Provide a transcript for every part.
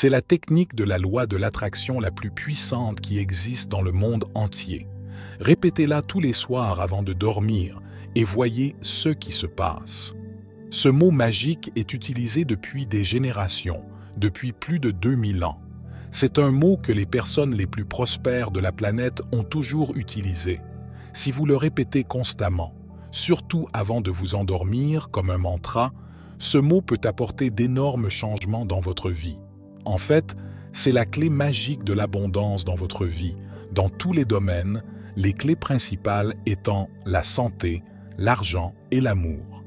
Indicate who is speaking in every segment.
Speaker 1: C'est la technique de la loi de l'attraction la plus puissante qui existe dans le monde entier. Répétez-la tous les soirs avant de dormir et voyez ce qui se passe. Ce mot magique est utilisé depuis des générations, depuis plus de 2000 ans. C'est un mot que les personnes les plus prospères de la planète ont toujours utilisé. Si vous le répétez constamment, surtout avant de vous endormir comme un mantra, ce mot peut apporter d'énormes changements dans votre vie. En fait, c'est la clé magique de l'abondance dans votre vie, dans tous les domaines, les clés principales étant la santé, l'argent et l'amour.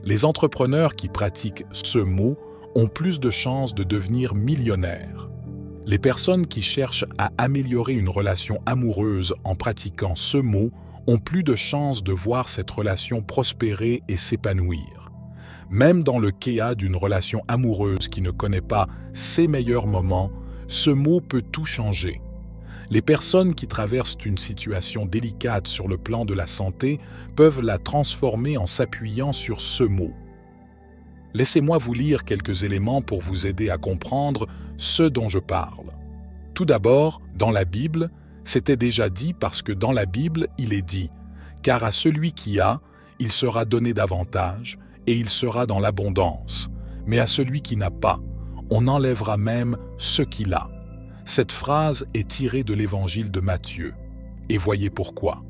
Speaker 1: Les entrepreneurs qui pratiquent ce mot ont plus de chances de devenir millionnaires. Les personnes qui cherchent à améliorer une relation amoureuse en pratiquant ce mot ont plus de chances de voir cette relation prospérer et s'épanouir. Même dans le cas d'une relation amoureuse qui ne connaît pas ses meilleurs moments, ce mot peut tout changer. Les personnes qui traversent une situation délicate sur le plan de la santé peuvent la transformer en s'appuyant sur ce mot. Laissez-moi vous lire quelques éléments pour vous aider à comprendre ce dont je parle. Tout d'abord, dans la Bible, c'était déjà dit parce que dans la Bible, il est dit « Car à celui qui a, il sera donné davantage, et il sera dans l'abondance. Mais à celui qui n'a pas, on enlèvera même ce qu'il a. » Cette phrase est tirée de l'évangile de Matthieu. Et voyez pourquoi.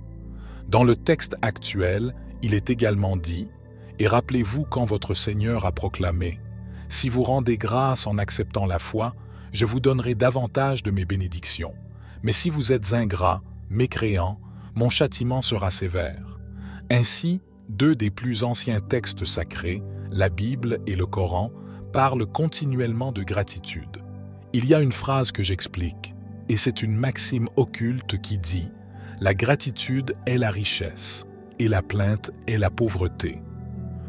Speaker 1: Dans le texte actuel, il est également dit « Et rappelez-vous quand votre Seigneur a proclamé « Si vous rendez grâce en acceptant la foi, je vous donnerai davantage de mes bénédictions. Mais si vous êtes ingrats, mécréants, mon châtiment sera sévère. » Ainsi, deux des plus anciens textes sacrés, la Bible et le Coran, parlent continuellement de gratitude. Il y a une phrase que j'explique, et c'est une maxime occulte qui dit « La gratitude est la richesse, et la plainte est la pauvreté. »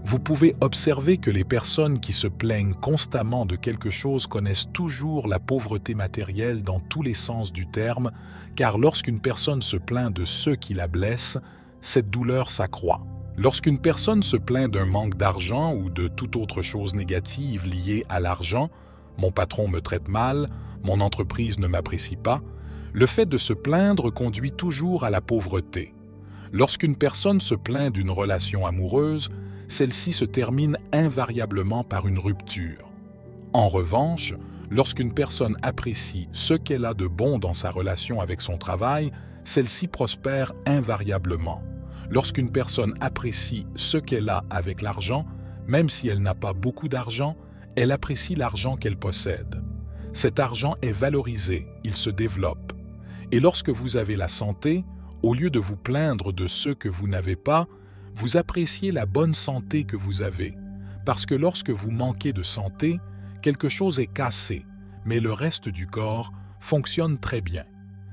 Speaker 1: Vous pouvez observer que les personnes qui se plaignent constamment de quelque chose connaissent toujours la pauvreté matérielle dans tous les sens du terme, car lorsqu'une personne se plaint de ceux qui la blessent, cette douleur s'accroît. Lorsqu'une personne se plaint d'un manque d'argent ou de toute autre chose négative liée à l'argent, mon patron me traite mal, mon entreprise ne m'apprécie pas, le fait de se plaindre conduit toujours à la pauvreté. Lorsqu'une personne se plaint d'une relation amoureuse, celle-ci se termine invariablement par une rupture. En revanche, lorsqu'une personne apprécie ce qu'elle a de bon dans sa relation avec son travail, celle-ci prospère invariablement. Lorsqu'une personne apprécie ce qu'elle a avec l'argent, même si elle n'a pas beaucoup d'argent, elle apprécie l'argent qu'elle possède. Cet argent est valorisé, il se développe. Et lorsque vous avez la santé, au lieu de vous plaindre de ce que vous n'avez pas, vous appréciez la bonne santé que vous avez. Parce que lorsque vous manquez de santé, quelque chose est cassé, mais le reste du corps fonctionne très bien.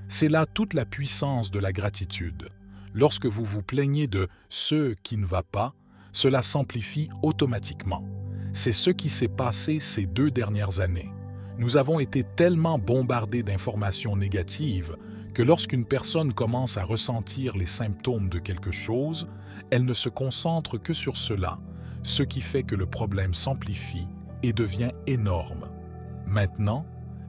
Speaker 1: C'est là toute la puissance de la gratitude. Lorsque vous vous plaignez de ce qui ne va pas, cela s'amplifie automatiquement. C'est ce qui s'est passé ces 2 dernières années. Nous avons été tellement bombardés d'informations négatives que lorsqu'une personne commence à ressentir les symptômes de quelque chose, elle ne se concentre que sur cela, ce qui fait que le problème s'amplifie et devient énorme. Maintenant,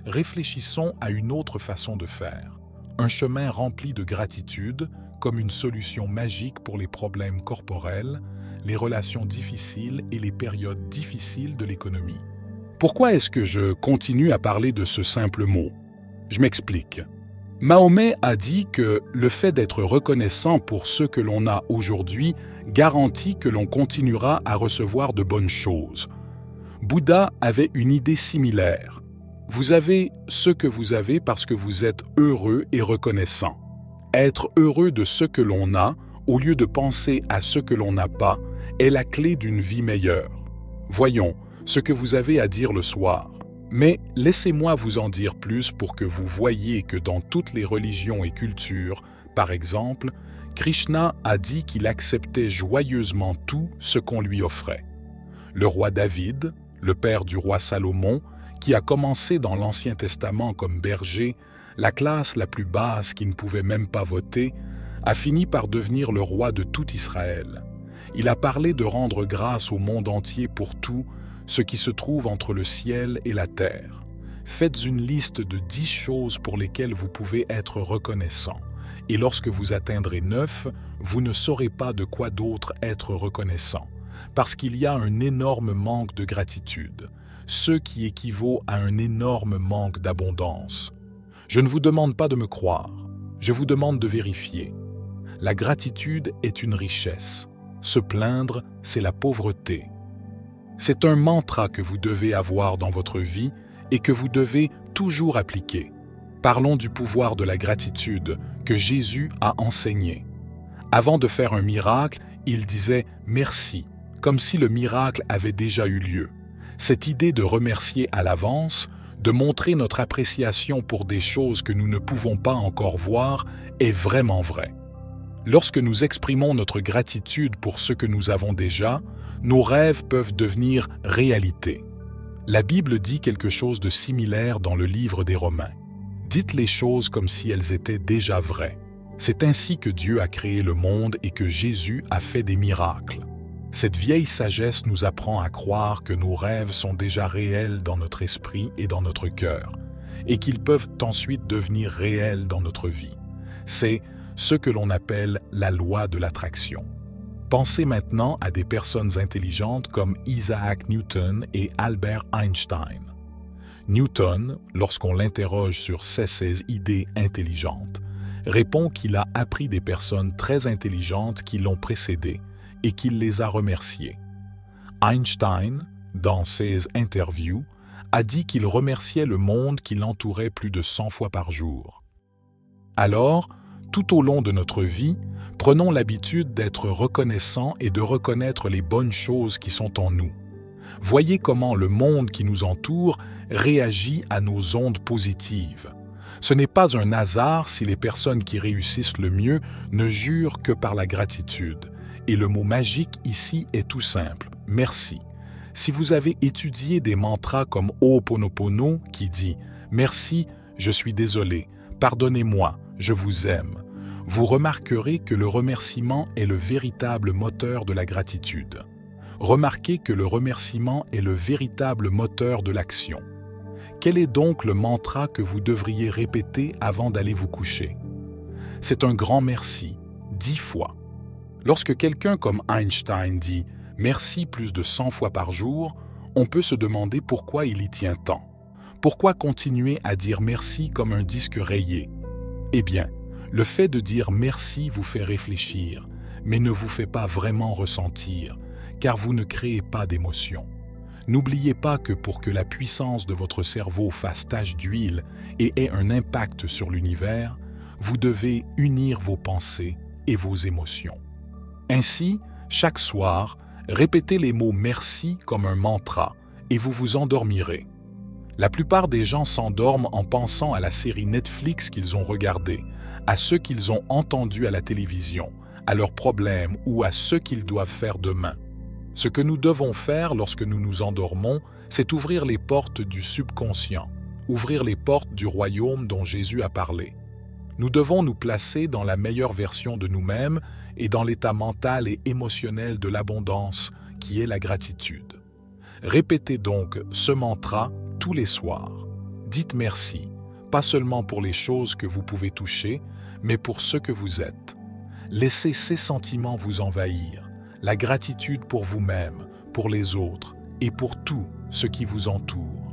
Speaker 1: réfléchissons à une autre façon de faire. Un chemin rempli de gratitude comme une solution magique pour les problèmes corporels, les relations difficiles et les périodes difficiles de l'économie. Pourquoi est-ce que je continue à parler de ce simple mot? Je m'explique. Mahomet a dit que le fait d'être reconnaissant pour ce que l'on a aujourd'hui garantit que l'on continuera à recevoir de bonnes choses. Bouddha avait une idée similaire. Vous avez ce que vous avez parce que vous êtes heureux et reconnaissant. Être heureux de ce que l'on a, au lieu de penser à ce que l'on n'a pas, est la clé d'une vie meilleure. Voyons ce que vous avez à dire le soir. Mais laissez-moi vous en dire plus pour que vous voyiez que dans toutes les religions et cultures, par exemple, Krishna a dit qu'il acceptait joyeusement tout ce qu'on lui offrait. Le roi David, le père du roi Salomon, qui a commencé dans l'Ancien Testament comme berger, la classe la plus basse qui ne pouvait même pas voter, a fini par devenir le roi de tout Israël. Il a parlé de rendre grâce au monde entier pour tout ce qui se trouve entre le ciel et la terre. Faites une liste de 10 choses pour lesquelles vous pouvez être reconnaissant. Et lorsque vous atteindrez 9, vous ne saurez pas de quoi d'autre être reconnaissant, parce qu'il y a un énorme manque de gratitude, ce qui équivaut à un énorme manque d'abondance. Je ne vous demande pas de me croire, je vous demande de vérifier. La gratitude est une richesse. Se plaindre, c'est la pauvreté. C'est un mantra que vous devez avoir dans votre vie et que vous devez toujours appliquer. Parlons du pouvoir de la gratitude que Jésus a enseigné. Avant de faire un miracle, il disait « merci », comme si le miracle avait déjà eu lieu. Cette idée de remercier à l'avance, de montrer notre appréciation pour des choses que nous ne pouvons pas encore voir, est vraiment vraie. Lorsque nous exprimons notre gratitude pour ce que nous avons déjà, nos rêves peuvent devenir réalité. La Bible dit quelque chose de similaire dans le livre des Romains. Dites les choses comme si elles étaient déjà vraies. C'est ainsi que Dieu a créé le monde et que Jésus a fait des miracles. Cette vieille sagesse nous apprend à croire que nos rêves sont déjà réels dans notre esprit et dans notre cœur, et qu'ils peuvent ensuite devenir réels dans notre vie. C'est ce que l'on appelle la loi de l'attraction. Pensez maintenant à des personnes intelligentes comme Isaac Newton et Albert Einstein. Newton, lorsqu'on l'interroge sur ses idées intelligentes, répond qu'il a appris des personnes très intelligentes qui l'ont précédé et qu'il les a remerciées. Einstein, dans ses interviews, a dit qu'il remerciait le monde qui l'entourait plus de 100 fois par jour. Alors, tout au long de notre vie, prenons l'habitude d'être reconnaissants et de reconnaître les bonnes choses qui sont en nous. Voyez comment le monde qui nous entoure réagit à nos ondes positives. Ce n'est pas un hasard si les personnes qui réussissent le mieux ne jurent que par la gratitude. Et le mot magique ici est tout simple, merci. Si vous avez étudié des mantras comme Ho'oponopono qui dit « Merci, je suis désolé, pardonnez-moi, je vous aime », vous remarquerez que le remerciement est le véritable moteur de la gratitude. Remarquez que le remerciement est le véritable moteur de l'action. Quel est donc le mantra que vous devriez répéter avant d'aller vous coucher? C'est un grand merci, 10 fois. Lorsque quelqu'un comme Einstein dit « merci » plus de 100 fois par jour, on peut se demander pourquoi il y tient tant. Pourquoi continuer à dire merci comme un disque rayé? Eh bien, le fait de dire merci vous fait réfléchir, mais ne vous fait pas vraiment ressentir, car vous ne créez pas d'émotion. N'oubliez pas que pour que la puissance de votre cerveau fasse tache d'huile et ait un impact sur l'univers, vous devez unir vos pensées et vos émotions. Ainsi, chaque soir, répétez les mots « merci » comme un mantra et vous vous endormirez. La plupart des gens s'endorment en pensant à la série Netflix qu'ils ont regardée, à ceux qu'ils ont entendus à la télévision, à leurs problèmes ou à ce qu'ils doivent faire demain. Ce que nous devons faire lorsque nous nous endormons, c'est ouvrir les portes du subconscient, ouvrir les portes du royaume dont Jésus a parlé. Nous devons nous placer dans la meilleure version de nous-mêmes et dans l'état mental et émotionnel de l'abondance, qui est la gratitude. Répétez donc ce mantra tous les soirs. Dites merci, pas seulement pour les choses que vous pouvez toucher, mais pour ce que vous êtes. Laissez ces sentiments vous envahir, la gratitude pour vous-même, pour les autres et pour tout ce qui vous entoure.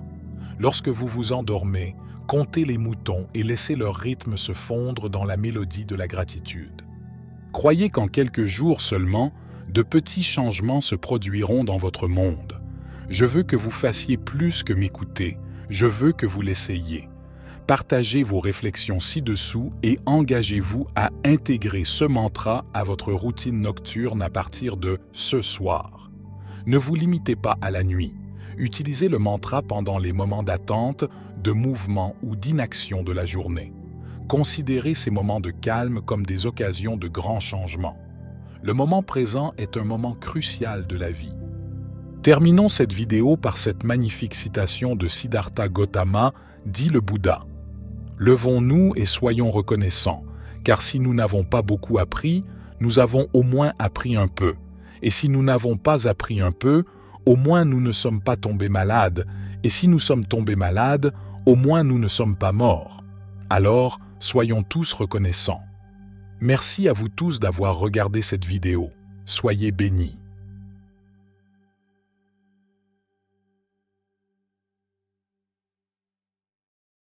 Speaker 1: Lorsque vous vous endormez, comptez les moutons et laissez leur rythme se fondre dans la mélodie de la gratitude. Croyez qu'en quelques jours seulement, de petits changements se produiront dans votre monde. Je veux que vous fassiez plus que m'écouter, je veux que vous l'essayiez. Partagez vos réflexions ci-dessous et engagez-vous à intégrer ce mantra à votre routine nocturne à partir de ce soir. Ne vous limitez pas à la nuit. Utilisez le mantra pendant les moments d'attente, de mouvement ou d'inaction de la journée. Considérez ces moments de calme comme des occasions de grands changements. Le moment présent est un moment crucial de la vie. Terminons cette vidéo par cette magnifique citation de Siddhartha Gautama, dit le Bouddha. Levons-nous et soyons reconnaissants, car si nous n'avons pas beaucoup appris, nous avons au moins appris un peu. Et si nous n'avons pas appris un peu, au moins nous ne sommes pas tombés malades. Et si nous sommes tombés malades, Au moins nous ne sommes pas morts. Alors, soyons tous reconnaissants. Merci à vous tous d'avoir regardé cette vidéo. Soyez bénis.